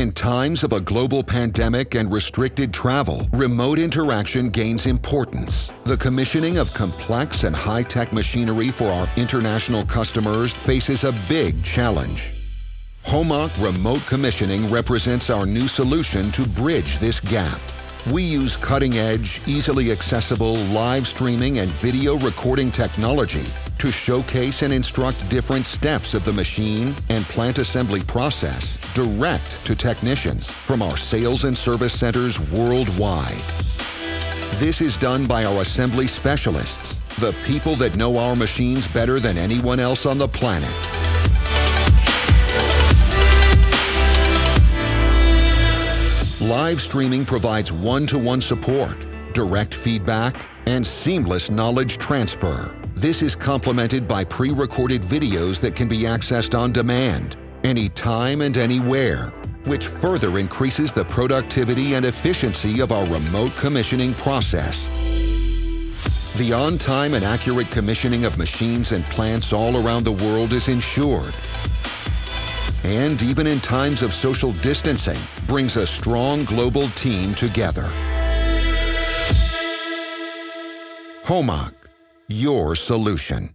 In times of a global pandemic and restricted travel, remote interaction gains importance. The commissioning of complex and high-tech machinery for our international customers faces a big challenge. HOMAG Remote Commissioning represents our new solution to bridge this gap. We use cutting-edge, easily accessible live streaming and video recording technology to showcase and instruct different steps of the machine and plant assembly process direct to technicians from our sales and service centers worldwide. This is done by our assembly specialists, the people that know our machines better than anyone else on the planet. Live streaming provides one-to-one support, direct feedback, and seamless knowledge transfer. This is complemented by pre-recorded videos that can be accessed on demand, anytime and anywhere, which further increases the productivity and efficiency of our remote commissioning process. The on-time and accurate commissioning of machines and plants all around the world is ensured. And even in times of social distancing, brings a strong global team together. HOMAG, your solution.